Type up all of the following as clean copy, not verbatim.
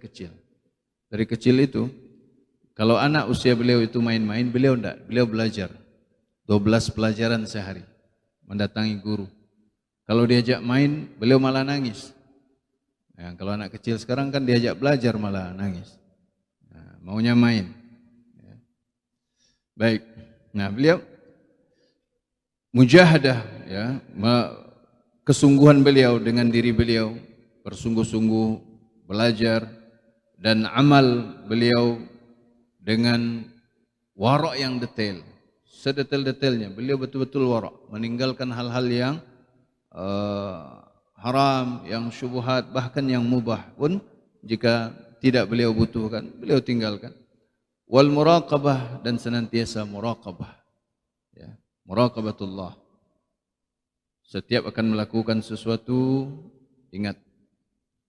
kecil. Dari kecil itu, kalau anak usia beliau itu main-main, beliau enggak, beliau belajar. 12 pelajaran sehari, mendatangi guru. Kalau diajak main, beliau malah nangis. Ya, kalau anak kecil sekarang kan diajak belajar malah nangis. Nah, maunya main. Ya. Baik. Nah, beliau mujahadah, ya, kesungguhan beliau dengan diri beliau, bersungguh-sungguh belajar, dan amal beliau dengan wara' yang detail, sedetail-detailnya. Beliau betul-betul wara', meninggalkan hal-hal yang haram, yang syubhat, bahkan yang mubah pun jika tidak beliau butuhkan, beliau tinggalkan. Wal muraqabah, dan senantiasa muraqabah, ya, muraqabatullah. Setiap akan melakukan sesuatu, ingat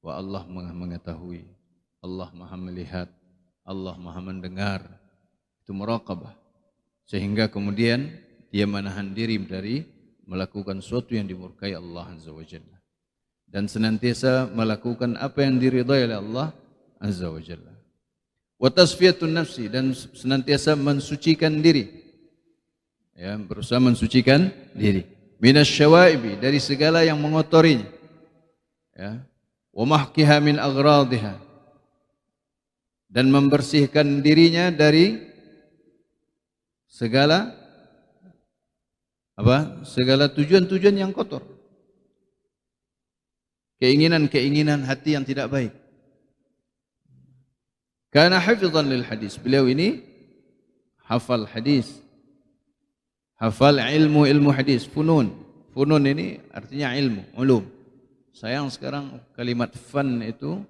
bahwa Allah Maha mengetahui, Allah Maha melihat, Allah Maha mendengar. Itu muraqabah. Sehingga kemudian dia menahan diri dari melakukan sesuatu yang dimurkai Allah Azza wa Jalla, dan senantiasa melakukan apa yang diridhai oleh Allah Azza wa Jalla. Wa tasfiyatun nafsi, dan senantiasa mensucikan diri, ya, berusaha mensucikan diri. Minasyawaibi, dari segala yang mengotorinya, ya. Wa mahkiha min aghradiha, dan membersihkan dirinya dari segala segala tujuan-tujuan yang kotor, keinginan-keinginan hati yang tidak baik. Kana hafizan lil hadis, beliau ini hafal hadis, hafal ilmu hadis, funun. Funun ini artinya ilmu, ulum. Sayang sekarang kalimat fan itu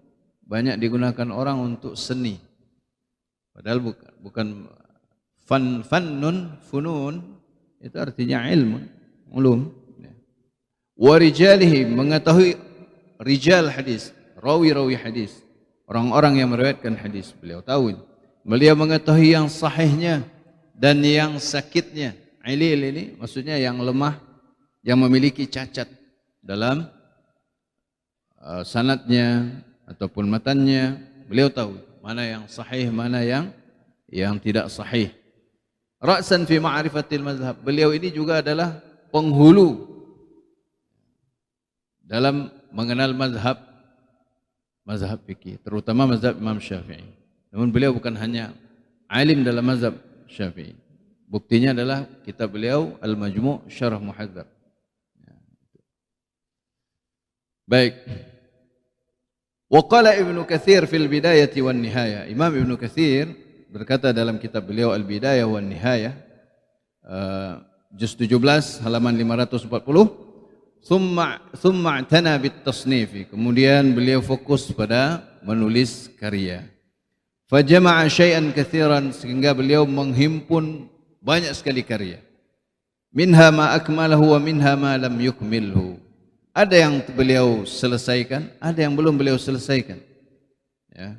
banyak digunakan orang untuk seni. Padahal bukan fannun, funun itu artinya ilmu, ulum. Wa rijalihi, mengetahui rijal hadis, rawi-rawi hadis, orang-orang yang meriwayatkan hadis, beliau tahu. Beliau mengetahui yang sahihnya dan yang sakitnya. Ilil ini maksudnya yang lemah, yang memiliki cacat dalam sanadnya ataupun matannya. Beliau tahu mana yang sahih, mana yang tidak sahih. Ra'san fi ma'rifatil mazhab, beliau ini juga adalah penghulu dalam mengenal mazhab fikih, terutama mazhab Imam Syafi'i. Namun beliau bukan hanya alim dalam mazhab Syafi'i. Buktinya adalah kitab beliau Al-Majmu' Syarah Muhadzab. Baik. Wa qala Ibnu Katsir fil Bidayah wan Nihayah. Imam Ibnu Katsir berkata dalam kitab beliau Al-Bidayah wan Nihayah, juz 17 halaman 540, thumma i'tana bit tasnifi, kemudian beliau fokus pada menulis karya. Fajama'a syai'an katsiran, sehingga beliau menghimpun banyak sekali karya. Minha ma akmalahu wa minha ma lam yukmilhu. Ada yang beliau selesaikan, ada yang belum beliau selesaikan, ya.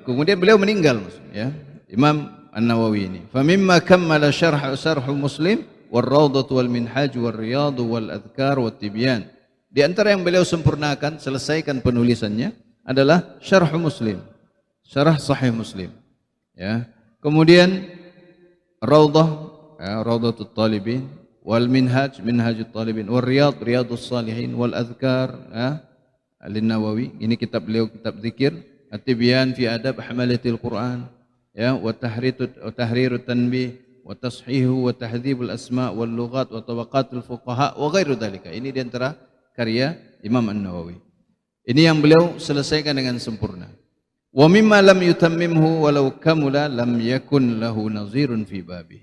Kemudian beliau meninggal, ya, Imam An-Nawawi ini. Famimma kammala syarhu Muslim wal Rawdatu wal Minhaj wal Riyadu wal Adhkar wal Tibyan. Di antara yang beliau sempurnakan, selesaikan penulisannya adalah syarh Muslim, syarah Sahih Muslim, ya. Kemudian Rawdah, ya, Rawdatul Talibin, wal Minhaj, Minhajut Talibin, wal Riyad, Riyadus Salihin, wal Adhkar, ya, Al-Nawawi. Ini kitab beliau, kitab zikir. At-Tibyan fi adab hamalatil Quran, ya, wa tahrirut tanbih, wa tashihu wa tahdhibul asma' wal lughat wa tabaqatul fuqaha wa ghairu dzalika. Ini di antara karya Imam An-Nawawi. Ini yang beliau selesaikan dengan sempurna. Wa mimma lam yutammimhu walau kamula lam yakun lahu nazirun fi babi.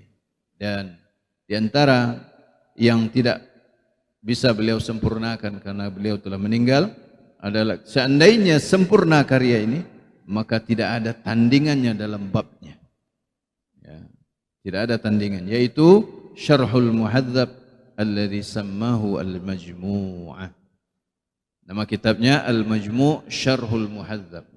Dan di antara yang tidak bisa beliau sempurnakan karena beliau telah meninggal adalah seandainya sempurna karya ini, maka tidak ada tandingannya dalam babnya, ya, tidak ada tandingan, yaitu Syarhul Muhadzab alladhi sammahu Al-Majmu'ah. Nama kitabnya Al-Majmu' Syarhul Muhadzab.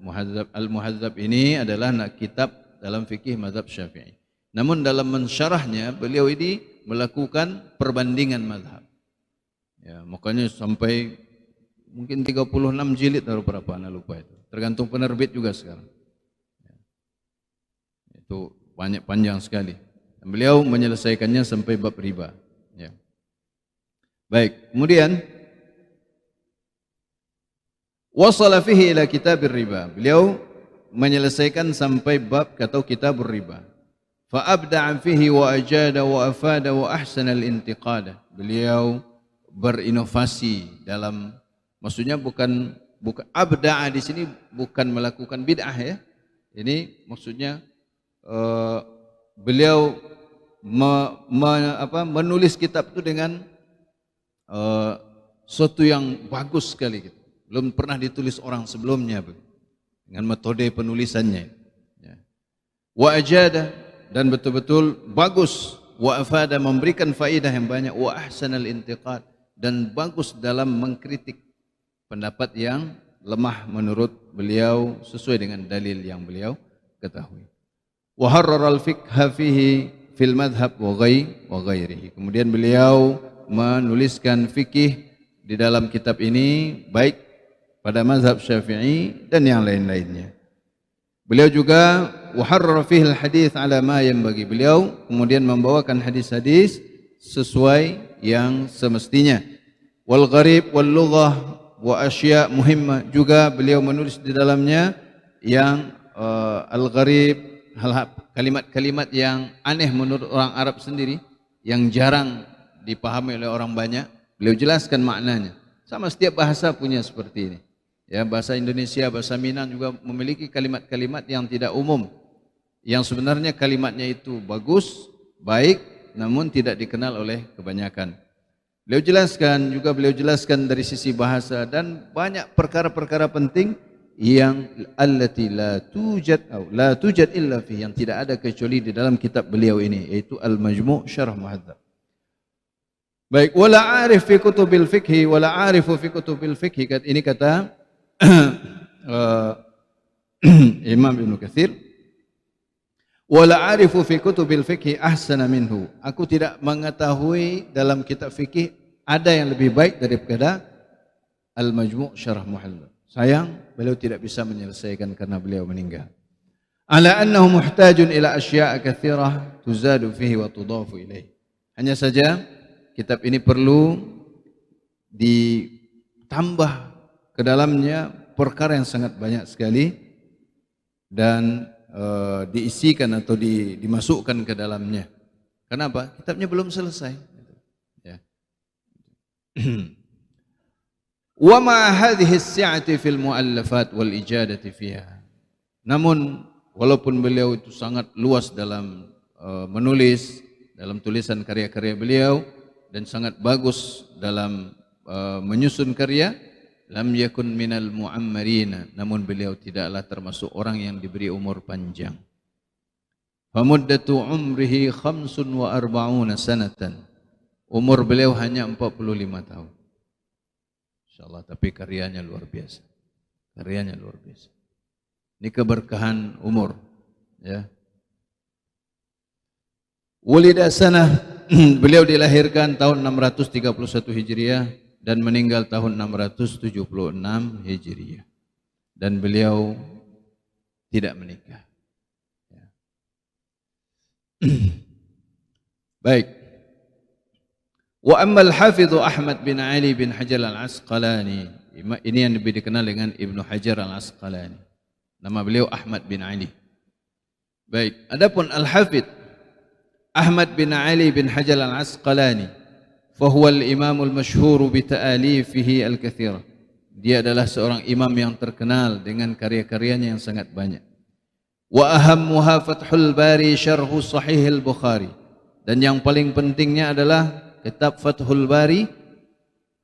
Al-Muhadzab ini adalah kitab dalam fikih mazhab Syafi'i. Namun dalam mensyarahnya beliau ini melakukan perbandingan mazhab, ya, makanya sampai mungkin 36 jilid atau berapa, anda lupa itu. Tergantung penerbit juga sekarang. Itu banyak, panjang sekali. Dan beliau menyelesaikannya sampai bab riba. Ya. Baik, kemudian wasala fihi ila kitabir riba. Beliau menyelesaikan sampai bab atau kitabur riba. Fa abda'a fihi wa ajada wa afada wa ahsana al-intiqada. Beliau berinovasi dalam, maksudnya bukan abda'a di sini bukan melakukan bid'ah ya. Ini maksudnya beliau menulis kitab itu dengan sesuatu yang bagus sekali gitu. Belum pernah ditulis orang sebelumnya dengan metode penulisannya. Ya. Wa ajada, dan betul-betul bagus, wa afada, memberikan faedah yang banyak, wa ahsanal intiqad, dan bagus dalam mengkritik pendapat yang lemah menurut beliau sesuai dengan dalil yang beliau ketahui. Wa harraral fiqha fihi fil madhab wa ghairihi. Kemudian beliau menuliskan fikih di dalam kitab ini baik pada mazhab Syafi'i dan yang lain-lainnya. Beliau juga waharrar fihi al-hadits ala ma yanbaghi. Beliau kemudian membawakan hadis-hadis sesuai yang semestinya. Wal gharib wal lughah wa asya' muhimmah, juga beliau menulis di dalamnya yang al-gharib, kalimat-kalimat yang aneh menurut orang Arab sendiri, yang jarang dipahami oleh orang banyak. Beliau jelaskan maknanya. Sama setiap bahasa punya seperti ini. Ya, bahasa Indonesia, bahasa Minang juga memiliki kalimat-kalimat yang tidak umum, yang sebenarnya kalimatnya itu bagus, baik, namun tidak dikenal oleh kebanyakan. Beliau jelaskan dari sisi bahasa dan banyak perkara-perkara penting yang allati la tujad illa fi, yang tidak ada kecuali di dalam kitab beliau ini, yaitu Al-Majmu' Syarah Muhadzab. Baik, wala arif fi kutubil fiqhi wala arifu fi kutubil fiqhi, ini kata Imam Ibn Katsir, wala arifu fi kutubil fiqhi ahsana minhu. Aku tidak mengetahui dalam kitab fikih ada yang lebih baik daripada Al-Majmu' Syarah Muhadzab. Sayang beliau tidak bisa menyelesaikan karena beliau meninggal. Ala annahu muhtajun ila asya' katsirah tuzadu fihi wa tudafu ilaih. Hanya saja kitab ini perlu ditambah ke dalamnya perkara yang sangat banyak sekali dan diisikan atau dimasukkan ke dalamnya. Kenapa? Kitabnya belum selesai. Ya. Wa ma hadhihi as-si'ati fil mu'allafat wal ijadati fiha. Namun walaupun beliau itu sangat luas dalam menulis, dalam tulisan karya-karya beliau, dan sangat bagus dalam menyusun karya, lam yakun minal mu'ammarina, namun beliau tidaklah termasuk orang yang diberi umur panjang. Famuddatu umrihi 45 sanatan. Umur beliau hanya 45 tahun. Insyaallah, tapi karyanya luar biasa. Karyanya luar biasa. Ini keberkahan umur, ya. Wulida sanah, beliau dilahirkan tahun 631 Hijriah dan meninggal tahun 676 Hijriah. Dan beliau tidak menikah. Ya. Baik. Wa ammal Hafidh Ahmad bin Ali bin Hajar al-Asqalani. Ini yang lebih dikenal dengan Ibnu Hajar al-Asqalani. Nama beliau Ahmad bin Ali. Baik, adapun Al-Hafidh Ahmad bin Ali bin Hajar al-Asqalani, fahuwa al-imamul masyhur bi ta'alifihi al-katsira. Dia adalah seorang imam yang terkenal dengan karya-karyanya yang sangat banyak. Wa ahammuha Fathul Bari syarhu Sahih al-Bukhari. Dan yang paling pentingnya adalah kitab Fathul Bari,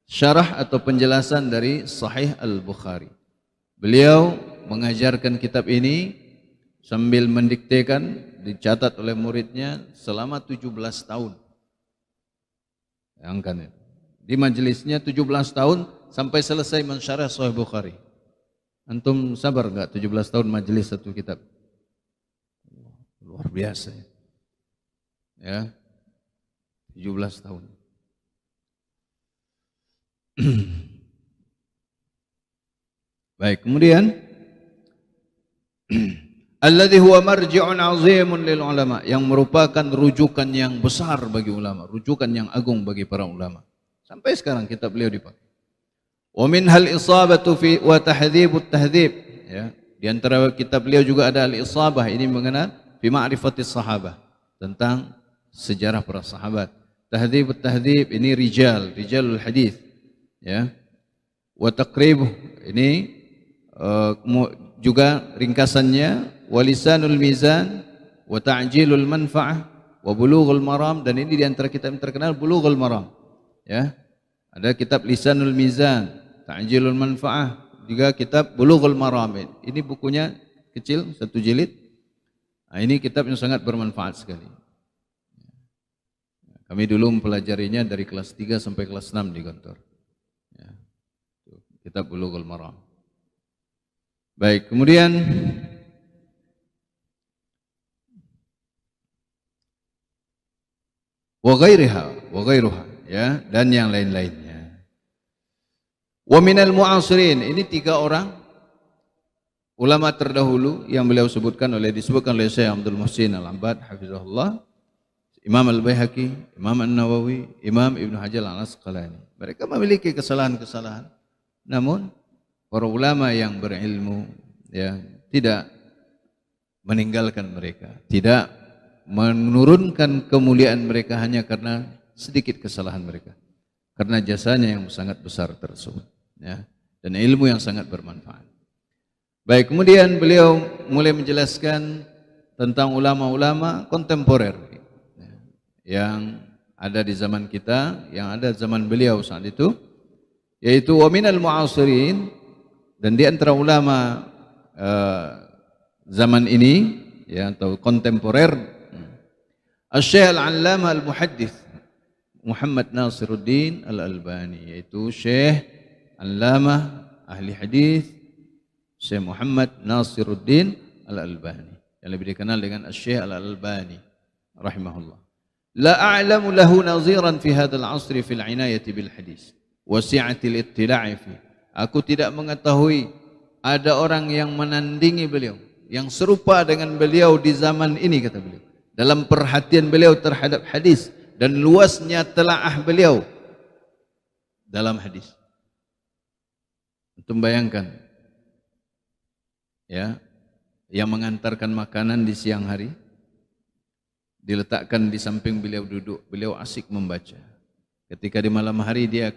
syarah atau penjelasan dari Sahih al-Bukhari. Beliau mengajarkan kitab ini sambil mendiktekan, dicatat oleh muridnya selama 17 tahun. Angkat di majelisnya 17 tahun sampai selesai mensyarah Sahih Bukhari. Antum sabar enggak 17 tahun majelis satu kitab? Luar biasa. Ya. 17 tahun. Baik, kemudian alladzi huwa marji'un 'azimun lil ulama, yang merupakan rujukan yang besar bagi ulama, rujukan yang agung bagi para ulama. Sampai sekarang kitab beliau dipakai. Wa minhal isabatu fi wa tahdhibut tahdhib, ya. Di antara kitab beliau juga ada al-isabah, ini mengenai fi ma'rifatis sahabah, tentang sejarah para sahabat. Tahdhibut tahdhib ini rijalul hadis, ya. Wa taqribuh ini juga ringkasannya, walisanul mizan wa ta'jilul manfa'ah wa bulughul maram, dan ini di antara kitab yang terkenal bulughul maram, ya. Ada kitab lisanul mizan, ta'jilul manfa'ah, juga kitab bulughul maram. Ini bukunya kecil, 1 jilid. Nah, ini kitab yang sangat bermanfaat sekali. Kami dulu mempelajarinya dari kelas 3 sampai kelas 6 di kantor, ya. Kitab bulughul maram. Baik, kemudian wa ghairuha, ya, dan yang lain-lainnya. Wa minal mu'asirin, ini 3 orang ulama terdahulu yang beliau disebutkan oleh Syekh Abdul Muhsin Al-Abbad hafizahullah, Imam Al-Baihaqi, Imam An-Nawawi, Imam Ibnu Hajar Al-Asqalani. Mereka memiliki kesalahan-kesalahan, namun para ulama yang berilmu, ya, tidak meninggalkan mereka, tidak menurunkan kemuliaan mereka hanya karena sedikit kesalahan mereka, karena jasanya yang sangat besar tersebut, ya, dan ilmu yang sangat bermanfaat. Baik, kemudian beliau mulai menjelaskan tentang ulama-ulama kontemporer, ya, yang ada di zaman kita, yang ada zaman beliau saat itu, yaitu wa minal mu'asirin, dan di antara ulama zaman ini, ya, atau kontemporer, Asy-Syaikh Al-Allamah Al-Muhaddits Muhammad Nasiruddin Al-Albani, yaitu Syekh Allamah ahli hadis Syekh Muhammad Nasiruddin Al-Albani, yang lebih dikenal dengan Asy-Syaikh Al-Albani rahimahullah. La a'lamu lahu naziran fi hadzal 'asri fil 'inayati bil hadis wa si'atil ittila'i fi. Aku tidak mengetahui ada orang yang menandingi beliau, yang serupa dengan beliau di zaman ini, kata beliau, dalam perhatian beliau terhadap hadis dan luasnya telaah beliau dalam hadis. Untuk bayangkan, ya, yang mengantarkan makanan di siang hari diletakkan di samping beliau duduk, beliau asik membaca. Ketika di malam hari dia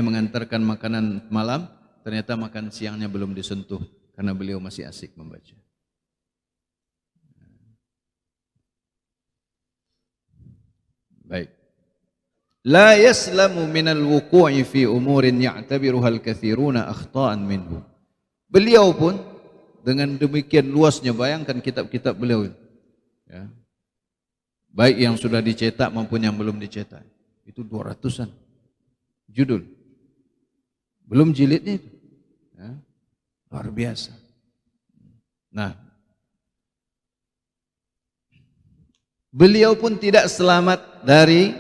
mengantarkan makanan malam, ternyata makan siangnya belum disentuh karena beliau masih asik membaca. Baik. La yaslamu minal wuqu'i fi umurin ya'tabiruha al-katsiruna akhta'an minhu. Beliau pun dengan demikian luasnya, bayangkan kitab-kitab beliau, ya, baik yang sudah dicetak maupun yang belum dicetak, itu 200-an judul, belum jilidnya itu, ya, luar biasa. Nah, beliau pun tidak selamat dari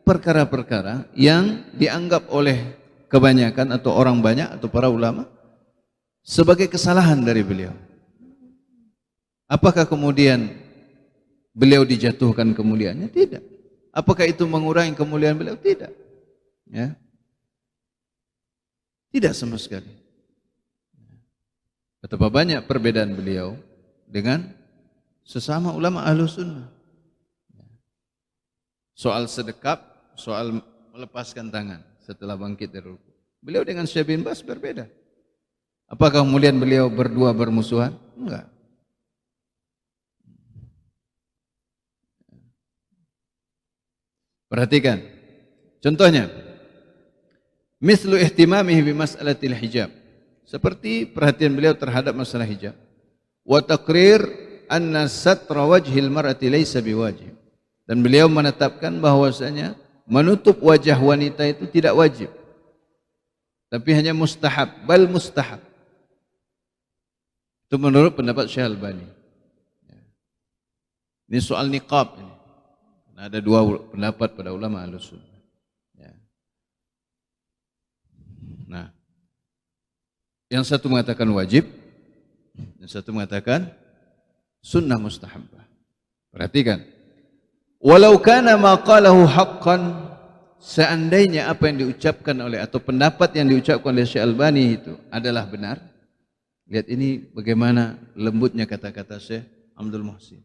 perkara-perkara yang dianggap oleh kebanyakan atau orang banyak atau para ulama sebagai kesalahan dari beliau. Apakah kemudian beliau dijatuhkan kemuliaannya? Tidak. Apakah itu mengurangi kemuliaan beliau? Tidak. Ya. Tidak sama sekali. Betapa banyak perbedaan beliau dengan sesama ulama Ahlus Sunnah. Soal sedekap, soal melepaskan tangan setelah bangkit dari rukuk, beliau dengan Syekh bin Baz berbeda. Apakah kemudian beliau berdua bermusuhan? Enggak. Perhatikan, contohnya, mislu ihtimamihi bi mas'alatil hijab, seperti perhatian beliau terhadap masalah hijab. Wa taqrir anna satra wajhil mar'ati laysa biwajib, dan beliau menetapkan bahwasanya menutup wajah wanita itu tidak wajib, tapi hanya mustahab, bal mustahab. Itu menurut pendapat Syekh Albani. Ini soal niqab ini. Ada 2 pendapat pada ulama Ahlus Sunnah. Ya. Nah, Yang satu mengatakan wajib, yang satu mengatakan sunnah mustahabbah. Perhatikan. Walau kana ma qalahu haqqan, seandainya apa yang diucapkan oleh atau pendapat yang diucapkan oleh Syekh Albani itu adalah benar. Lihat ini bagaimana lembutnya kata-kata Syekh Abdul Muhsin.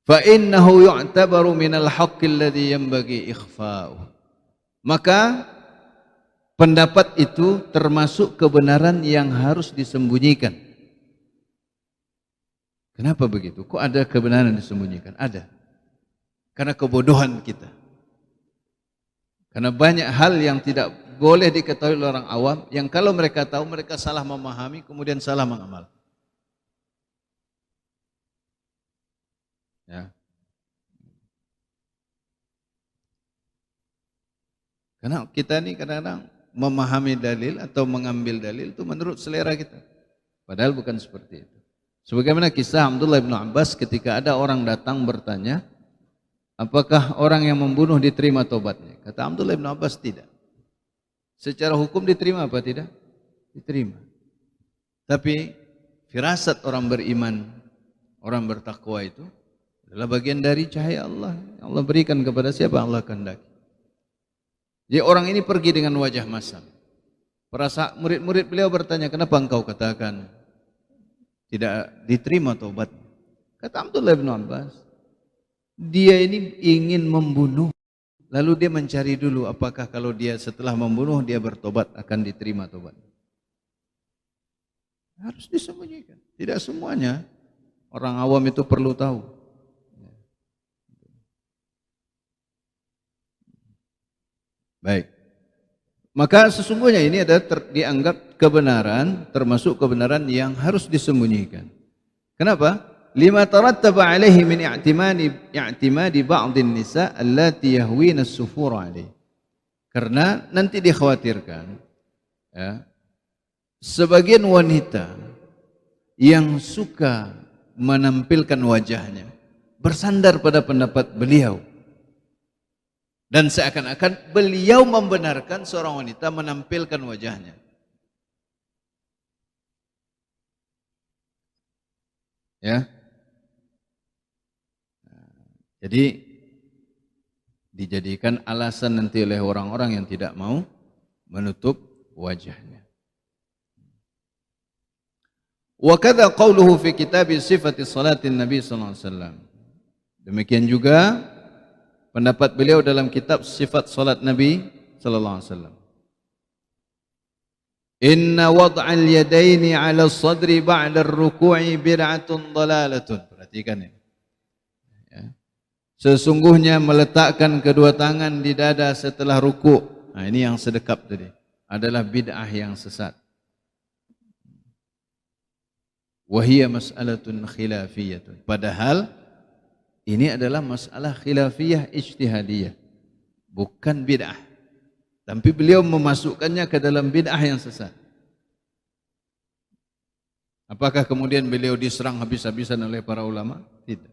Fa innahu yu'tabaru minal haqqi alladhi yanbaghi ikhfa'uh. Maka pendapat itu termasuk kebenaran yang harus disembunyikan. Kenapa begitu? Kok ada kebenaran yang disembunyikan? Ada. Karena kebodohan kita. Karena banyak hal yang tidak boleh diketahui oleh orang awam, yang kalau mereka tahu, mereka salah memahami, kemudian salah mengamal. Ya. Karena kita ini kadang-kadang memahami dalil atau mengambil dalil itu menurut selera kita. Padahal bukan seperti itu. Sebagaimana kisah Abdullah bin Abbas ketika ada orang datang bertanya, apakah orang yang membunuh diterima tobatnya? Kata Abdullah bin Abbas, tidak. Secara hukum diterima apa tidak? Diterima. Tapi firasat orang beriman, orang bertakwa itu adalah bagian dari cahaya Allah. Allah berikan kepada siapa Allah kehendaki. Jadi orang ini pergi dengan wajah masam. Perasa murid-murid beliau bertanya, kenapa engkau katakan tidak diterima taubat? Kata Abdullah bin Abbas, dia ini ingin membunuh, lalu dia mencari dulu apakah kalau dia setelah membunuh dia bertobat akan diterima taubat. Harus disembunyikan. Tidak semuanya orang awam itu perlu tahu. Baik. Maka sesungguhnya ini adalah dianggap kebenaran, termasuk kebenaran yang harus disembunyikan. Kenapa? Lima tarattaba alaihi min i'timadi ba'dhin nisa allati yahwina as-sufur alaihi. Karena nanti dikhawatirkan ya, sebagian wanita yang suka menampilkan wajahnya bersandar pada pendapat beliau. Dan seakan-akan beliau membenarkan seorang wanita menampilkan wajahnya. Ya. Jadi dijadikan alasan nanti oleh orang-orang yang tidak mau menutup wajahnya. Wa kadza qauluhu fi kitab sifati salatin Nabi sallallahu alaihi wasallam. Demikian juga pendapat beliau dalam kitab sifat salat Nabi sallallahu alaihi wasallam. Inna wad'al yadaini 'ala as-sadri ba'da ar-ruku'i bid'atun dhalalatun. Perhatikan ini. Ya. Sesungguhnya meletakkan kedua tangan di dada setelah ruku'. Nah, ini yang sedekap tadi. Adalah bid'ah yang sesat. Wa hiya mas'alatun khilafiyatun. Padahal ini adalah masalah khilafiyah ijtihadiyah, bukan bid'ah. Tapi beliau memasukkannya ke dalam bid'ah yang sesat. Apakah kemudian beliau diserang habis-habisan oleh para ulama? Tidak.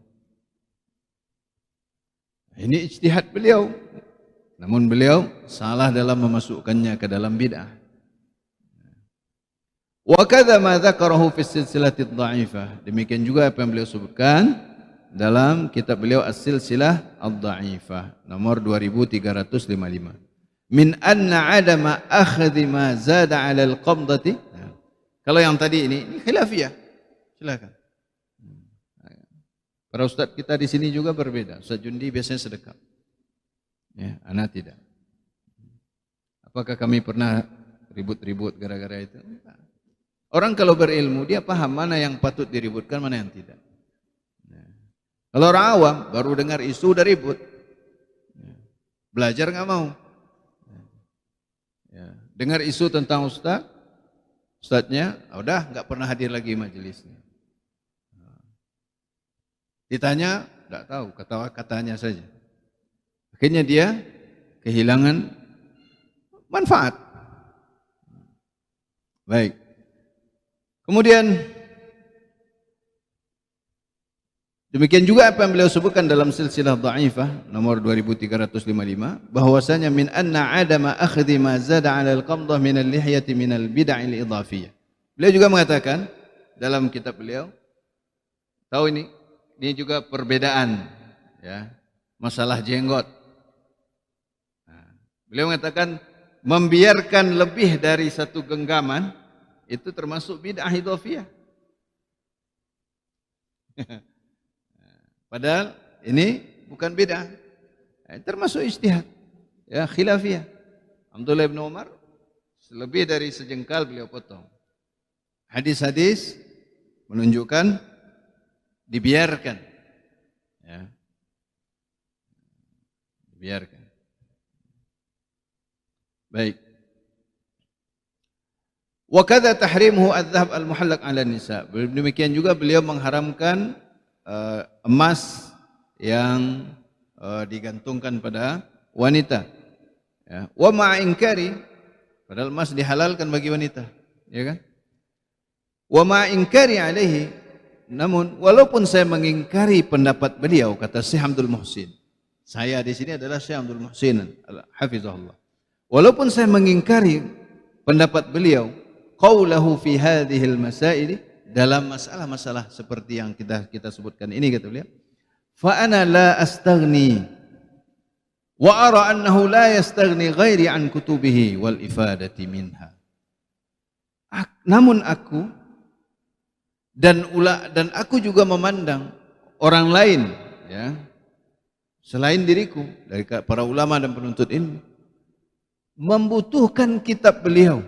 Ini ijtihad beliau. Namun beliau salah dalam memasukkannya ke dalam bid'ah. Wa kadza ma dzakarahu fi silsilati dhaifah. Demikian juga apa yang beliau sebutkan dalam kitab beliau As-Silsilah Ad-Dha'ifah nomor 2355. Min anna adama akhdhi ma zada 'ala al-qabdati. Kalau yang tadi ini khilafiyah. Silakan. Para ustaz kita di sini juga berbeda. Ustaz Jundi biasanya sedekap. Ya, ana tidak. Apakah kami pernah ribut-ribut gara-gara itu? Orang kalau berilmu dia paham mana yang patut diributkan, mana yang tidak. Kalau orang awam baru dengar isu udah ribut, belajar nggak mau. Ya. Dengar isu tentang ustadznya, udah nggak pernah hadir lagi majelisnya. Ditanya, nggak tahu, kata-katanya saja. Akhirnya dia kehilangan manfaat. Baik. Kemudian Demikian juga apa yang beliau sebutkan dalam silsilah dhaifah nomor 2355 bahwasanya min anna adama akhdhi ma zada 'ala al-qabdah min al-lihyati min al-bid'ah al-idhafiyah. Beliau juga mengatakan dalam kitab beliau, tahu ini juga perbedaan ya, masalah jenggot. Nah, beliau mengatakan membiarkan lebih dari satu genggaman itu termasuk bid'ah idhafiyah. Padahal ini bukan bid'ah, termasuk ijtihad, ya khilafiyah. Abdullah bin Umar lebih dari sejengkal beliau potong. Hadis-hadis menunjukkan dibiarkan, ya, dibiarkan. Baik. Wa kadza tahrimuhu adz-dzahab al-muhallaq 'ala an-nisa. Demikian juga beliau mengharamkan emas yang digantungkan pada wanita. Ya. Wa ma'a inkari, padahal emas dihalalkan bagi wanita, ya kan? Wa ma'a inkari alaihi, namun walaupun saya mengingkari pendapat beliau, kata Syekh Abdul Muhsin. Saya di sini adalah Syekh Abdul Muhsin hafizahullah. Walaupun saya mengingkari pendapat beliau, qaulahu fi hadhil masail, dalam masalah-masalah seperti yang kita sebutkan ini, kata beliau, fa ana la astaghni wa ara annahu la yastaghni ghairi an kutubihi wal ifadati minha. Namun aku dan aku juga memandang orang lain, ya, selain diriku dari para ulama dan penuntut ilmu membutuhkan kitab beliau.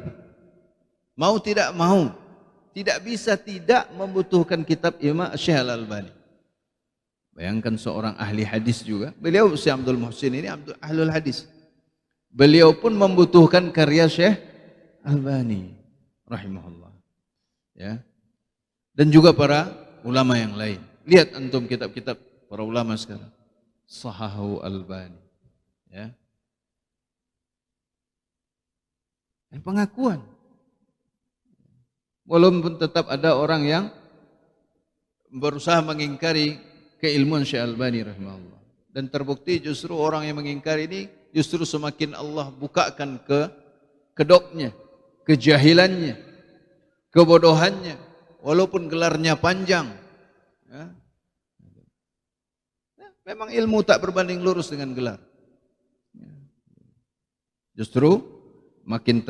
Mau tidak mau, tidak bisa tidak membutuhkan kitab Imam Syekh Al-Albani. Bayangkan seorang ahli hadis juga. Beliau Syekh Abdul Muhsin ini ahlul hadis. Beliau pun membutuhkan karya Syekh Al-Albani rahimahullah. Ya. Dan juga para ulama yang lain. Lihat antum kitab-kitab para ulama sekarang. Sahahu Al-Albani. Ya. Dan pengakuan. Walaupun tetap ada orang yang berusaha mengingkari keilmuan Syekh Al-Albani rahimahullah. Dan terbukti justru orang yang mengingkari ini justru semakin Allah bukakan kedoknya, kejahilannya, kebodohannya, walaupun gelarnya panjang. Ya. Memang ilmu tak berbanding lurus dengan gelar. Justru makin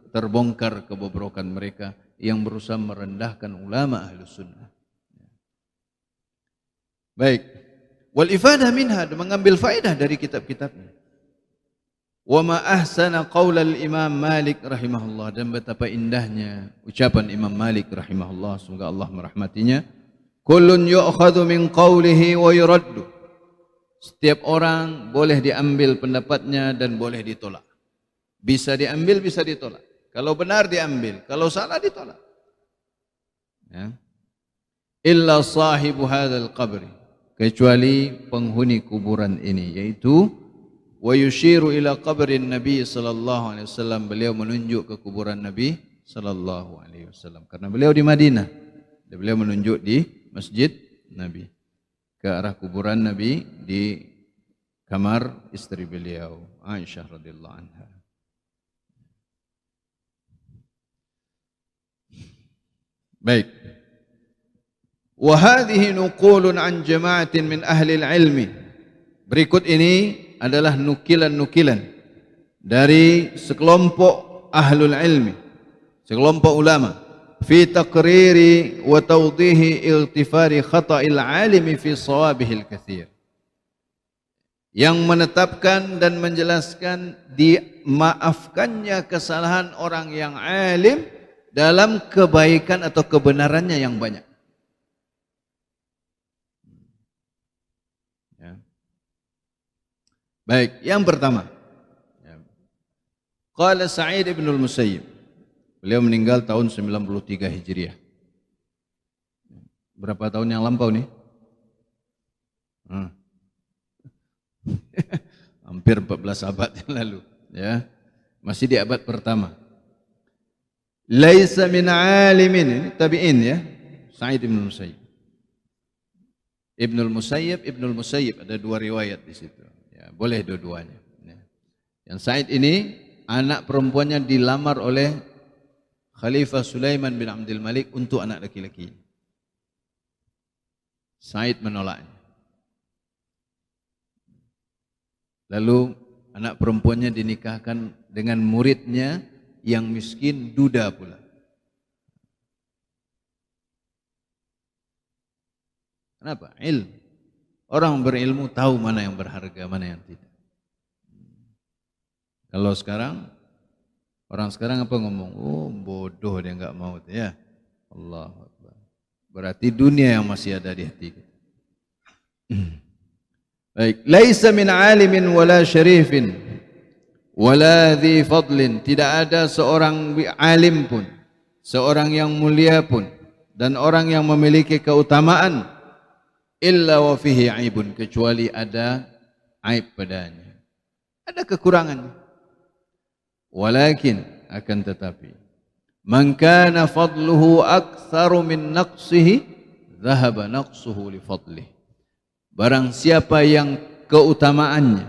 terbongkar kebobrokan mereka yang berusaha merendahkan ulama Ahlus Sunnah. Baik. Wal ifadah minha, mengambil faedah dari kitab-kitabnya. Wa ma ahsana qaula al-Imam Malik rahimahullah, dan betapa indahnya ucapan Imam Malik rahimahullah, semoga Allah merahmatinya. Kullun yu'khadhu min qawlihi wa yuraddu. Setiap orang boleh diambil pendapatnya dan boleh ditolak. Bisa diambil, bisa ditolak. Kalau benar diambil, kalau salah ditolak. Ya. Illa sahibu hadzal qabri, kecuali penghuni kuburan ini, yaitu wa yushiru ila qabrin Nabi sallallahu alaihi wasallam, beliau menunjuk ke kuburan Nabi sallallahu alaihi wasallam karena beliau di Madinah. Dan beliau menunjuk di Masjid Nabi ke arah kuburan Nabi di kamar istri beliau Aisyah radhiyallahu anha. Baik. Wa hadhihi nuqulun an jama'atin min ahli al-ilmi. Berikut ini adalah nukilan-nukilan dari sekelompok ahlul ilmi, sekelompok ulama, fi taqriri wa tawdihi iltifari khata'il alimi fi sawabihil katsir, yang menetapkan dan menjelaskan dimaafkannya kesalahan orang yang alim dalam kebaikan atau kebenarannya yang banyak. Ya. Baik, yang pertama, ya. Qala Sa'id ibn al-Musayyib, beliau meninggal tahun 93 Hijriah. Berapa tahun yang lampau nih? Hampir 14 abad yang lalu, ya. Masih di abad pertama. Laisa min alimin, ini tabi'in ya, Sa'id bin Musayyib. Ibnul Musayyib ada dua riwayat di situ. Ya, boleh dua-duanya. Ya. Yang Sa'id ini anak perempuannya dilamar oleh Khalifah Sulaiman bin Abdul Malik untuk anak laki-laki. Sa'id menolaknya. Lalu anak perempuannya dinikahkan dengan muridnya yang miskin duda pula. Kenapa? Ilmu. Orang berilmu tahu mana yang berharga, mana yang tidak. Kalau sekarang, orang sekarang apa ngomong? Oh bodoh dia enggak mau. Ya, Allah Akbar. Berarti dunia yang masih ada di hati kita. Baik, laisa min alimin wala syarifin wala dhi fadlin. Tidak ada seorang alim pun, seorang yang mulia pun, dan orang yang memiliki keutamaan illa wa fihi aibun, kecuali ada aib padanya, ada kekurangan. Walakin, akan tetapi, man kana fadluhu aktsaru min naqsihi dhahaba naqsuhu li fadlihi. Barang siapa yang keutamaannya,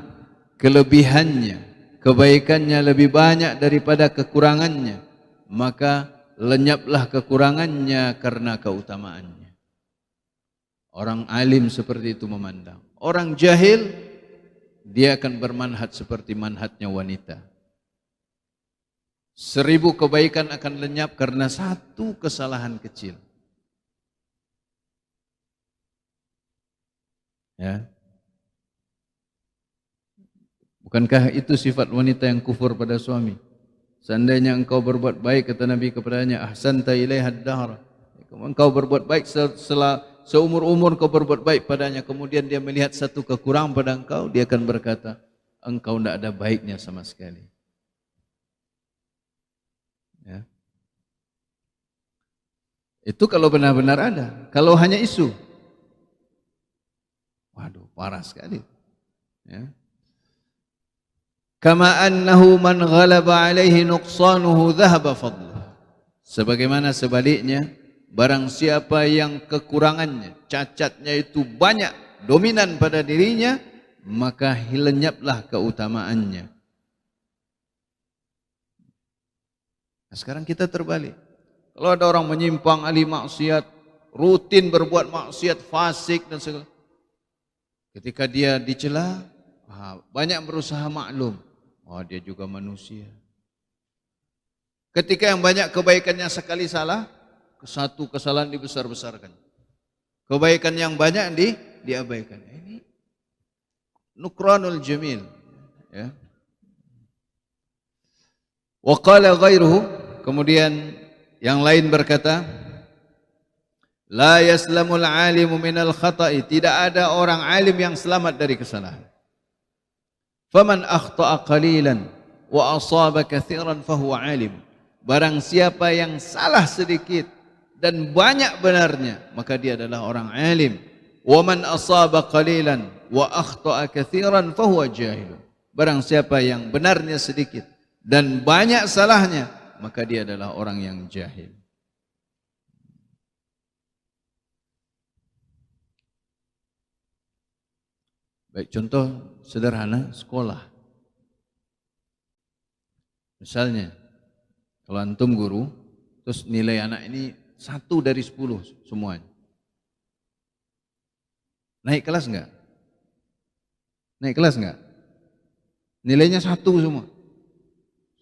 kelebihannya, kebaikannya lebih banyak daripada kekurangannya, maka lenyaplah kekurangannya karena keutamaannya. Orang alim seperti itu memandang. Orang jahil, dia akan bermanhaj seperti manhajnya wanita. 1000 kebaikan akan lenyap karena satu kesalahan kecil. Ya. Bukankah itu sifat wanita yang kufur pada suami? Seandainya engkau berbuat baik, kata Nabi kepadanya, ahsanta ilaiha ad-dahr. Engkau berbuat baik seumur-umur kau berbuat baik padanya, kemudian dia melihat satu kekurangan pada engkau, dia akan berkata, engkau tidak ada baiknya sama sekali. Ya. Itu kalau benar-benar ada. Kalau hanya isu, waduh, parah sekali. Ya. Kama annahu man ghalaba alaihi nuqsanuhu dhahaba fadluh. Sebagaimana sebaliknya, barang siapa yang kekurangannya, cacatnya itu banyak, dominan pada dirinya, maka lenyaplah keutamaannya. Nah, sekarang kita terbalik. Kalau ada orang menyimpang, ahli maksiat, rutin berbuat maksiat, fasik dan segala, ketika dia dicela, banyak berusaha maklum, dia juga manusia. Ketika yang banyak kebaikannya sekali salah, satu kesalahan dibesar-besarkan. Kebaikan yang banyak diabaikan. Ini nukranul jamil. Ya. Wa qala ghairuhu, kemudian yang lain berkata, la yaslamul alimu minal khata'i, tidak ada orang alim yang selamat dari kesalahan. Faman akhta'a qalilan wa asaba katsiran fahuwa alim. Barang siapa yang salah sedikit dan banyak benarnya, maka dia adalah orang alim. Wa man asaba qalilan wa akhta'a katsiran fahuwa jahil. Barang siapa yang benarnya sedikit dan banyak salahnya, maka dia adalah orang yang jahil. Baik, contoh sederhana, sekolah. Misalnya, kalau antum guru, terus nilai anak ini 1 dari 10 semuanya. Naik kelas enggak? Naik kelas enggak? Nilainya 1 semua.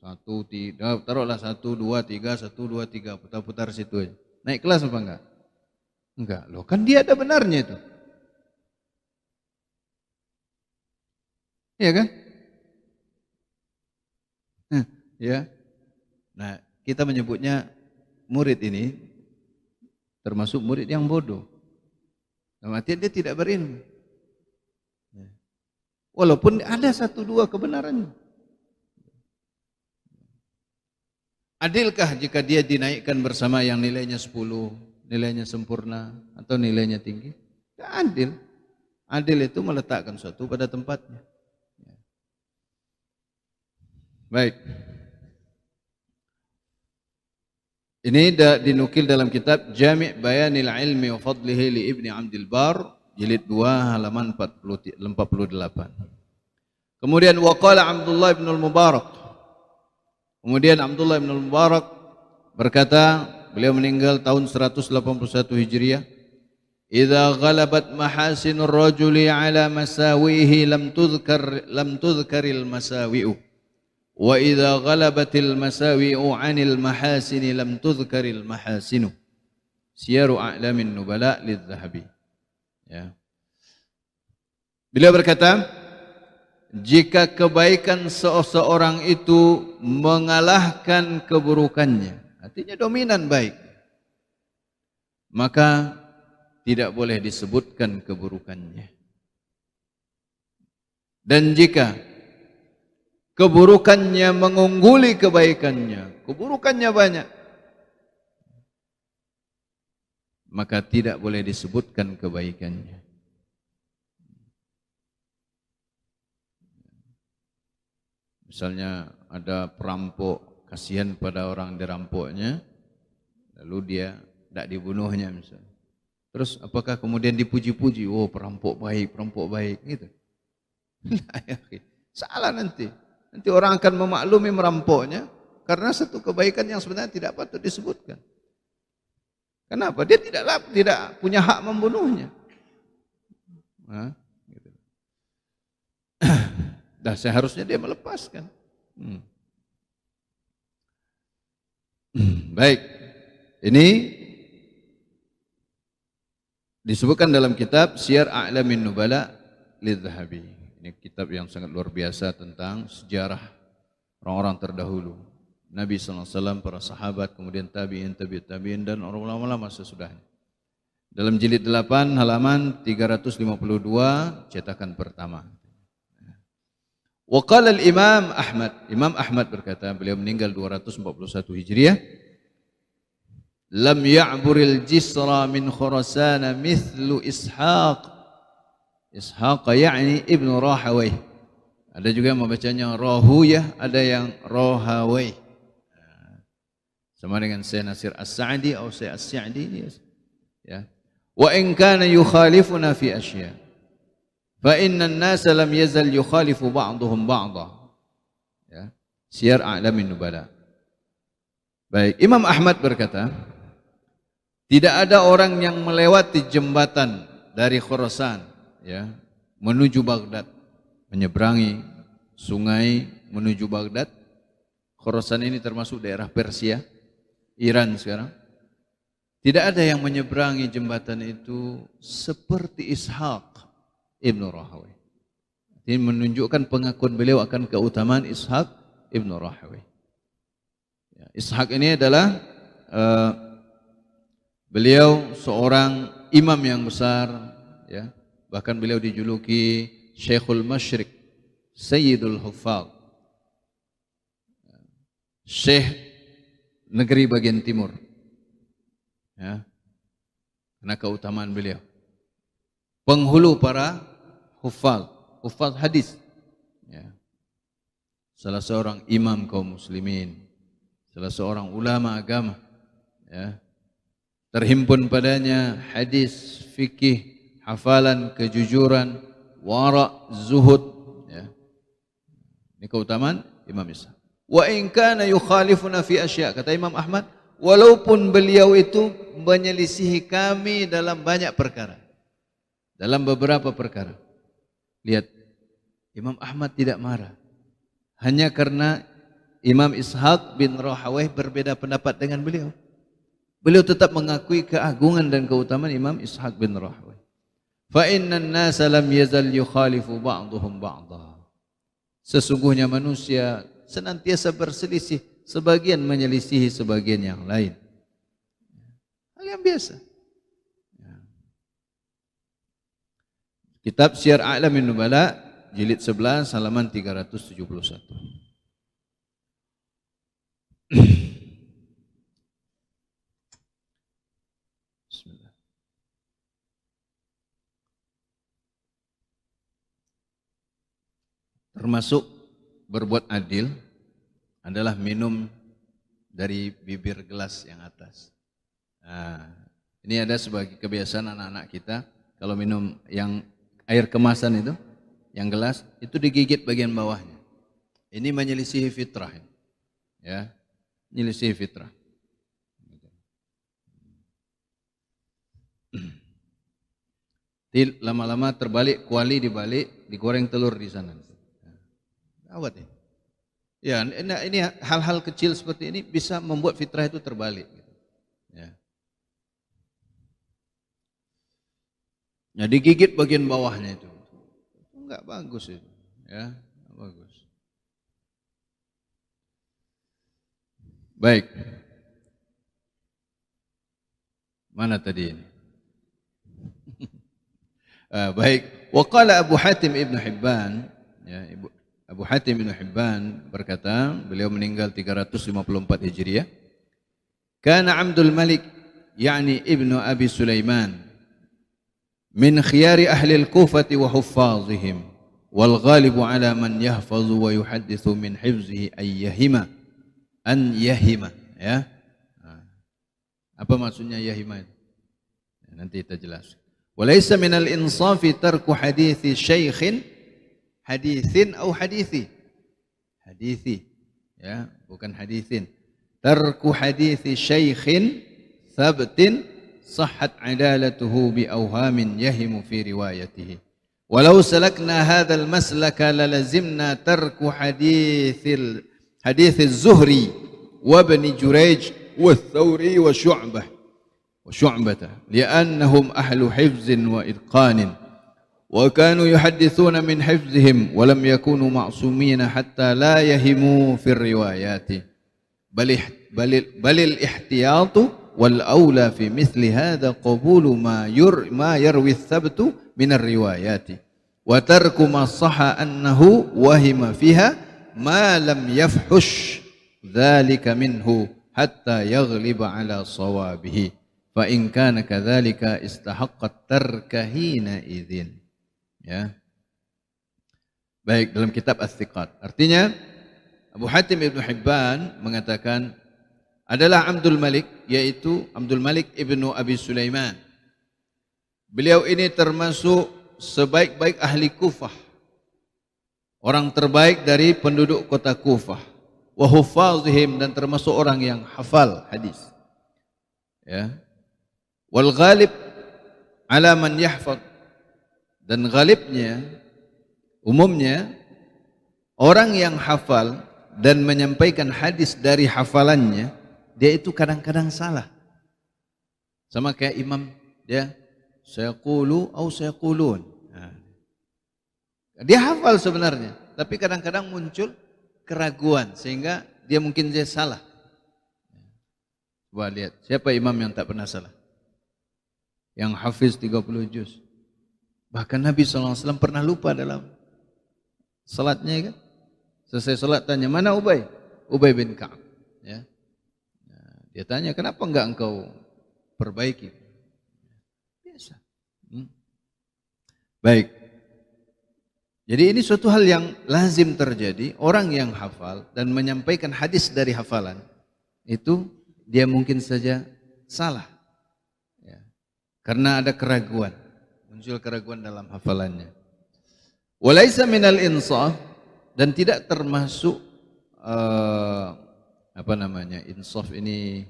1, 3, taruhlah 1, 2, 3, 1, 2, 3, putar-putar situ aja. Naik kelas apa enggak? Enggak, loh kan dia ada benarnya itu. Iya kan? Ya. Nah, kita menyebutnya murid ini termasuk murid yang bodoh. Dalam artian dia tidak berilmu. Walaupun ada 1, 2 kebenaran. Adilkah jika dia dinaikkan bersama yang nilainya 10, nilainya sempurna atau nilainya tinggi? Tidak adil. Adil itu meletakkan sesuatu pada tempatnya. Baik. Ini dinukil dalam kitab Jami' Bayanil Ilmi wa Fadlihi li Ibni Abdul Bar jilid 2 halaman 48. Kemudian waqala Abdullah bin al-Mubarak. Kemudian Abdullah bin al-Mubarak berkata, beliau meninggal tahun 181 Hijriah. Idza ghalabat mahasinur rajuli ala masawihi lam tudhkaril masawi'u. Wa idza ghalabatil masawi'u 'anil mahasini lam tudhkaril mahasinu. Siyaru A'lamin Nubala lidz-Dzahabi. Ya. Beliau berkata, jika kebaikan seseorang itu mengalahkan keburukannya, artinya dominan baik, maka tidak boleh disebutkan keburukannya. Dan jika keburukannya mengungguli kebaikannya, keburukannya banyak, maka tidak boleh disebutkan kebaikannya. Misalnya ada perampok, kasihan pada orang dirampoknya, lalu dia tidak dibunuhnya misalnya. Terus apakah kemudian dipuji-puji, oh perampok baik gitu. Salah nanti. Nanti orang akan memaklumi merampoknya karena satu kebaikan yang sebenarnya tidak patut disebutkan. Kenapa? Dia tidak punya hak membunuhnya. Gitu. Dah seharusnya dia melepaskan. Baik. Ini disebutkan dalam kitab Siyar A'lamin Nubala lidz-Dzahabi. Ini kitab yang sangat luar biasa tentang sejarah orang-orang terdahulu. Nabi SAW, para sahabat, kemudian tabi'in, tabi'in, dan orang ulama sesudahnya. Dalam jilid 8 halaman 352 cetakan pertama. Wa qala al-Imam Ahmad. Imam Ahmad berkata, beliau meninggal 241 Hijriah. Lam ya'buril jisra min Khurasan mithlu Ishaq. Ishaq yakni Ibnu Rahawayh. Ada juga yang membacanya Rahuyah, ada yang Rahawayh. Sama dengan Syekh Nasir As-Sa'di atau Syekh As-Sa'di, ya. Wa in kana yukhalifuna fi asya. Fa inna an-nas lam yazal yukhalifu ba'dhum ba'dha. Ya. Siyar A'lamin Nubala. Baik, Imam Ahmad berkata, tidak ada orang yang melewati jembatan dari Khurasan, ya, menuju Baghdad, menyeberangi sungai menuju Baghdad. Khurasan ini termasuk daerah Persia, Iran sekarang. Tidak ada yang menyeberangi jembatan itu seperti Ishaq Ibnu Rahawayh. Ini menunjukkan pengakuan beliau akan keutamaan Ishaq Ibnu Rahawayh. Ya, Ishaq ini adalah beliau seorang imam yang besar, ya. Bahkan beliau dijuluki Syekhul Masyriq, Sayyidul Huffaz, Syekh negeri bagian timur, ya. Karena keutamaan beliau, penghulu para huffaz hadis, ya. Salah seorang imam kaum muslimin, salah seorang ulama agama, ya. Terhimpun padanya hadis, fikih, hafalan, kejujuran, wara, zuhud, ya. Ini keutamaan Imam Ishaq. Wa in kana yukhalifuna fi asya, kata Imam Ahmad, walaupun beliau itu menyelisihi kami dalam banyak perkara, dalam beberapa perkara. Lihat, Imam Ahmad tidak marah hanya karena Imam Ishaq bin Rahawayh berbeda pendapat dengan beliau. Beliau tetap mengakui keagungan dan keutamaan Imam Ishaq bin Rahawayh. Fa innan nasa lam yazal yukhalifu ba'dhum ba'dha. Sesungguhnya manusia senantiasa berselisih, sebagian menyelisihi sebagian yang lain. Hal yang biasa. Kitab Syiar A'lamin Nubala jilid 11 halaman 371. Bismillah. Termasuk berbuat adil adalah minum dari bibir gelas yang atas. Nah, ini ada sebagai kebiasaan anak-anak kita. kalau minum yang air kemasan itu, yang gelas, itu digigit bagian bawahnya. Ini menyelisihi fitrah. Ya, menyelisihi fitrah. Lama-lama terbalik, kuali dibalik, digoreng telur di sana. Awat ya. Ya, ini hal-hal kecil seperti ini bisa membuat fitrah itu terbalik. Ya. Ya, digigit bagian bawahnya itu enggak bagus itu, ya, enggak bagus. Baik. Mana tadi ini? Baik. Wa qala Abu Hatim Ibn Hibban, ya, Abu Hatim Ibn Hibban berkata, beliau meninggal 354 Hijriah. Kana Abdul Malik, yakni Ibnu Abi Sulaiman, min khiyari ahli al-Kufah wa huffazihim, wal ghalibu ala man yahfazu wa yuhaddithu min hifzihi an yahima, ya. Apa maksudnya yahima? Nanti kita jelas. Walaysa minal insafi tarku hadithi syaikhin hadithin atau hadithi. Hadithi, ya, bukan hadithin. Tarku hadithi syaikhin thabtin sahhat adalatuhu bi awhamin yahimu fi riwayatihi. Walau salakna hadzal maslaka lalazimna tarku hadithil az-Zuhri wa ibn Jurayj wa Thawri wa Syu'bah li'annahum ahlu hifzin wa idqanin wa kanu yuhaddithuna min hifzihim wa lam yakunu ma'sumina hatta la yahimu fi riwayati balil ihtiyatu wal awla fi mithli hadha qabulu ma yarwi ath-thabtu min ar-riwayati wa tarku ma sahha annahu wahima fiha ma lam yafhush dhalika minhu hatta yaghliba ala sawabihi fa in kana kadzalika istahaqqat tarka hina idzin. Ya. Baik, dalam kitab Ats-Tsiqat. Artinya Abu Hatim Ibnu Hibban mengatakan adalah Abdul Malik, yaitu Abdul Malik Ibnu Abi Sulaiman. Beliau ini termasuk sebaik-baik ahli Kufah. Orang terbaik dari penduduk kota Kufah. Wa huffazihim, dan termasuk orang yang hafal hadis. Ya. Wal ghalib ala man yahfaz, dan ghalibnya umumnya orang yang hafal dan menyampaikan hadis dari hafalannya, dia itu kadang-kadang salah. Sama kayak imam, ya, sayaqulu au sayaqulun. Dia hafal sebenarnya, tapi kadang-kadang muncul keraguan sehingga dia mungkin dia salah. Coba lihat, siapa imam yang tak pernah salah? Yang hafiz 30 juz. Bahkan Nabi SAW pernah lupa dalam salatnya, kan? Selesai salat tanya, mana Ubay? Ubay bin Ka'ab. Ya. Dia tanya, kenapa enggak engkau perbaiki? Biasa. Baik. Jadi ini suatu hal yang lazim terjadi. Orang yang hafal dan menyampaikan hadis dari hafalan, itu dia mungkin saja salah. Karena ada keraguan, muncul keraguan dalam hafalannya. Walaisa minal insaf, dan tidak termasuk insaf ini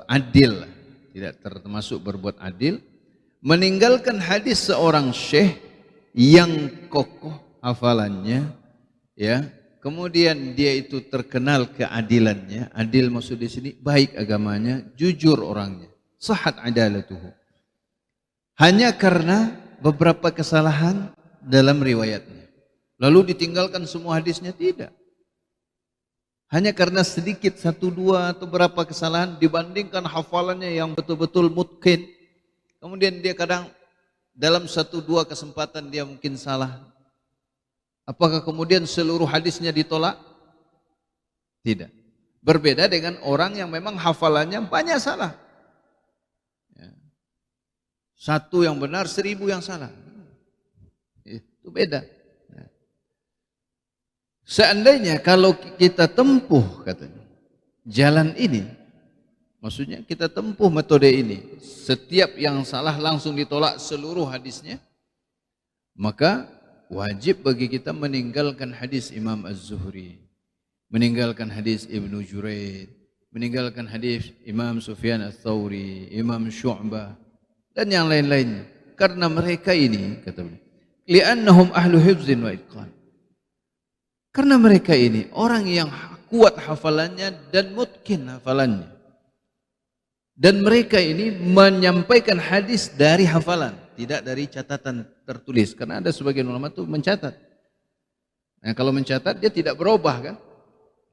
adil, tidak termasuk berbuat adil, meninggalkan hadis seorang syekh yang kokoh hafalannya, ya, kemudian dia itu terkenal keadilannya. Adil maksud di sini baik agamanya, jujur orangnya. Sahhat adalatuhu. Hanya karena beberapa kesalahan dalam riwayatnya. Lalu ditinggalkan semua hadisnya? Tidak. Hanya karena sedikit, 1-2 atau berapa kesalahan dibandingkan hafalannya yang betul-betul mutqin. Kemudian dia kadang dalam 1-2 kesempatan dia mungkin salah. Apakah kemudian seluruh hadisnya ditolak? Tidak. Berbeda dengan orang yang memang hafalannya banyak salah. Satu yang benar, 1000 yang salah. Itu beda. Seandainya kalau kita tempuh, katanya, jalan ini, Maksudnya kita tempuh metode ini. Setiap yang salah langsung ditolak seluruh hadisnya. Maka wajib bagi kita meninggalkan hadis Imam Az-Zuhri, meninggalkan hadis Ibnu Jurayd, meninggalkan hadis Imam Sufyan Ats-Tsauri, Imam Syu'bah, dan yang lain-lainnya. Karena mereka ini, kata beliau, li'annahum ahlu hifzin wa itqan. Karena mereka ini orang yang kuat hafalannya dan mutkin hafalannya. Dan mereka ini menyampaikan hadis dari hafalan, tidak dari catatan tertulis. Karena ada sebagian ulama itu mencatat. Nah, kalau mencatat dia tidak berubah kan?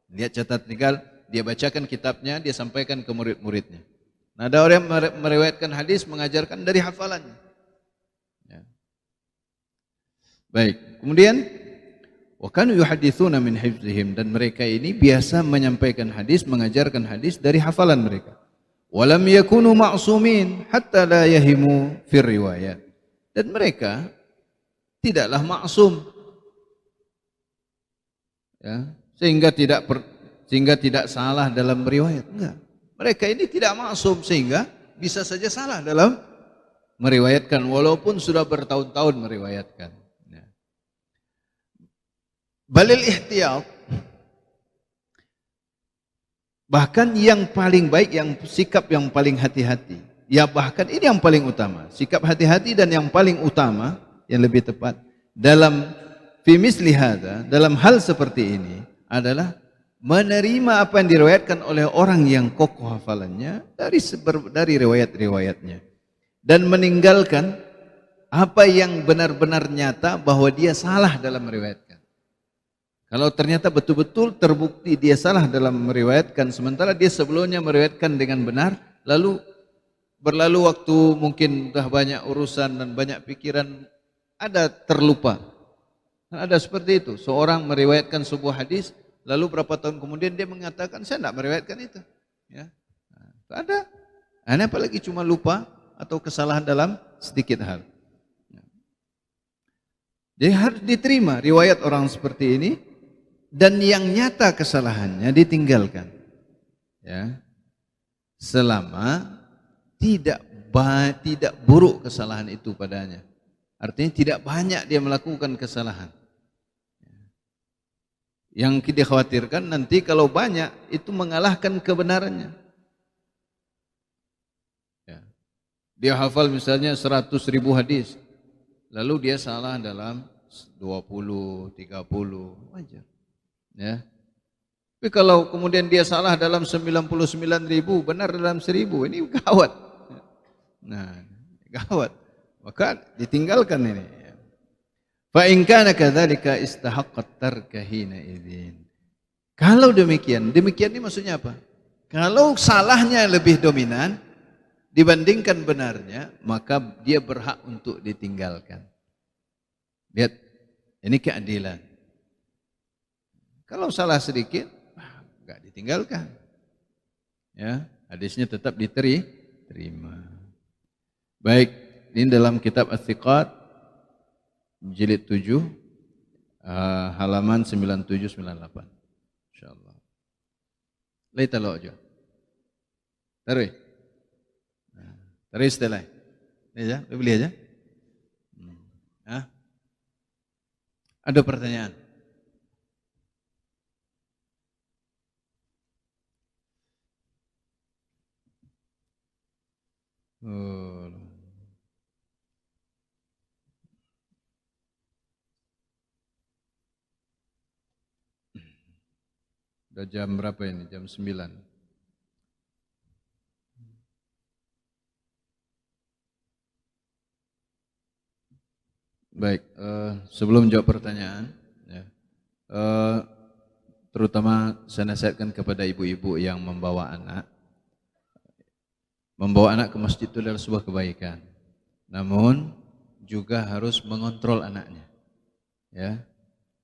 Dia catat tinggal, dia bacakan kitabnya, dia sampaikan ke murid-muridnya. Nah, ada orang yang meriwayatkan hadis mengajarkan dari hafalannya. Ya. Baik, kemudian wa kanu yuhaditsuna min hifzihim, dan mereka ini biasa menyampaikan hadis, mengajarkan hadis dari hafalan mereka. Walam yakunu ma'sumin hatta la yahimu fir riwayat. Dan mereka tidaklah maksum. Ya, sehingga tidak salah dalam riwayat. Enggak. Mereka ini tidak maksum sehingga bisa saja salah dalam meriwayatkan walaupun sudah bertahun-tahun meriwayatkan. Ya. Balil ihtiyat, bahkan yang paling baik, yang sikap yang paling hati-hati. Ya bahkan ini yang paling utama. Sikap hati-hati dan yang paling utama, yang lebih tepat dalam fi misli hadza, dalam hal seperti ini adalah menerima apa yang diriwayatkan oleh orang yang kokoh hafalannya dari riwayat-riwayatnya, dan meninggalkan apa yang benar-benar nyata bahwa dia salah dalam meriwayatkan. Kalau ternyata betul-betul terbukti dia salah dalam meriwayatkan, sementara dia sebelumnya meriwayatkan dengan benar, lalu berlalu waktu, mungkin sudah banyak urusan dan banyak pikiran, ada terlupa. Ada seperti itu, seorang meriwayatkan sebuah hadis, lalu berapa tahun kemudian dia mengatakan, saya tidak meriwayatkan itu. Ya. Nah, ada. Nah, apalagi cuma lupa atau kesalahan dalam sedikit hal. Jadi harus diterima riwayat orang seperti ini, dan yang nyata kesalahannya ditinggalkan, ya, selama tidak buruk kesalahan itu padanya. Artinya tidak banyak dia melakukan kesalahan. Yang dikhawatirkan nanti kalau banyak itu mengalahkan kebenarannya. Ya. Dia hafal misalnya 100.000 hadis, lalu dia salah dalam 20, 30, wajar. Ya. Tapi kalau kemudian dia salah dalam 99.000, benar dalam 1.000, ini gawat. Nah, gawat. Maka ditinggalkan ini. Fa in kana kadzalika istahaqqat tarka hina idzin. Kalau demikian ini maksudnya apa? Kalau salahnya lebih dominan dibandingkan benarnya, maka dia berhak untuk ditinggalkan. Lihat, ini keadilan. Kalau salah sedikit, enggak ditinggalkan. Ya, hadisnya tetap diterima. Baik, ini dalam kitab Ats-Tsiqat jilid 7 halaman 97-98. Insyaallah. Laita lo aja. Taruh. Taruh setelah. Ini aja, beli aja. Ada pertanyaan? Udah jam berapa ini? Jam 9. Baik, sebelum jawab pertanyaan, ya, terutama saya nasihatkan kepada ibu-ibu yang membawa anak. Membawa anak ke masjid itu adalah sebuah kebaikan. Namun juga harus mengontrol anaknya. Ya.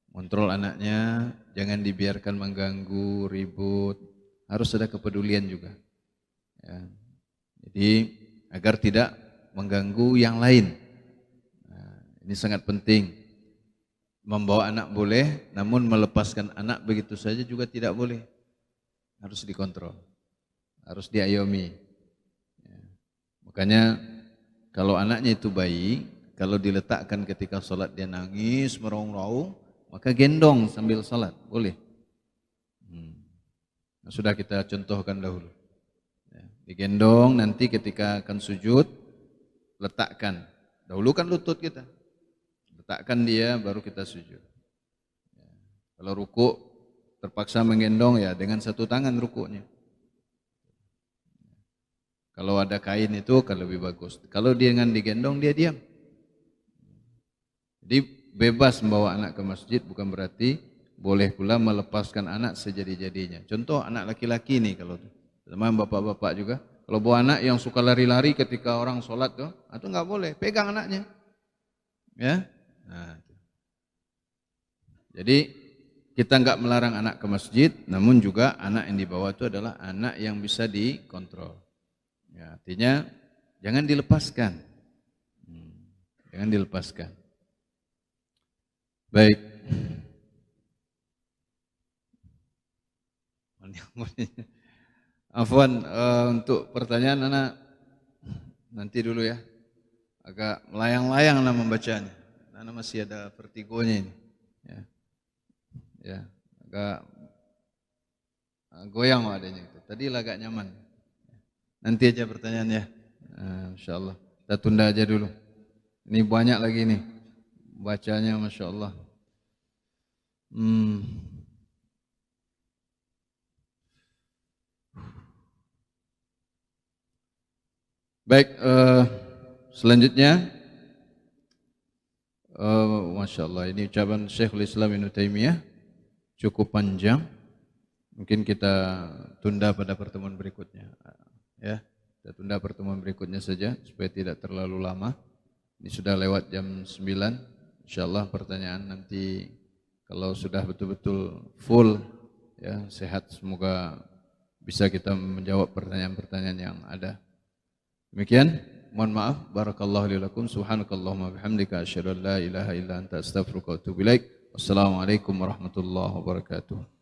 Mengontrol anaknya, jangan dibiarkan mengganggu, ribut. Harus ada kepedulian juga. Ya. Jadi agar tidak mengganggu yang lain. Nah, ini sangat penting. Membawa anak boleh, namun melepaskan anak begitu saja juga tidak boleh. Harus dikontrol. harus diayomi. Ya. Makanya kalau anaknya itu bayi, kalau diletakkan ketika sholat dia nangis, meraung-raung, maka gendong sambil sholat, boleh. Sudah kita contohkan dahulu. Ya. Digendong, nanti ketika akan sujud, letakkan. Dahulu kan lutut kita. Letakkan dia, baru kita sujud. Ya. Kalau ruku, terpaksa menggendong ya dengan satu tangan rukunya. Kalau ada kain itu kan lebih bagus. Kalau dia dengan digendong dia diam. Jadi bebas membawa anak ke masjid bukan berarti boleh pula melepaskan anak sejadi-jadinya. Contoh anak laki-laki nih kalau sama bapak-bapak juga. Kalau bawa anak yang suka lari-lari ketika orang sholat tuh, itu nggak boleh. Pegang anaknya. Ya. Nah, jadi kita nggak melarang anak ke masjid, namun juga anak yang dibawa itu adalah anak yang bisa dikontrol. Ya, artinya jangan dilepaskan. Jangan dilepaskan. Baik. Afwan, untuk pertanyaan anak nanti dulu ya. Agak melayang-layang anak membacanya. Anak masih ada vertigonya ini. Ya, ya agak goyang adanya itu. Tadi agak nyaman. Nanti aja pertanyaannya. Insyaallah. Kita tunda aja dulu. Ini banyak lagi nih. Bacanya Masya Allah. Baik, selanjutnya Masya Allah, ini ucapan Syekhul Islam Ibnu Taimiyah cukup panjang. Mungkin kita tunda pada pertemuan berikutnya. Ya, kita tunda pertemuan berikutnya saja supaya tidak terlalu lama. Ini sudah lewat jam 9. Insyaallah pertanyaan nanti kalau sudah betul-betul full ya, sehat, semoga bisa kita menjawab pertanyaan-pertanyaan yang ada. Demikian, mohon maaf. Barakallahu li lakum, subhanakallahumma bihamdika asyhadu an la ilaha illa anta astaghfiruka wa atubu ilaik. Wassalamualaikum warahmatullahi wabarakatuh.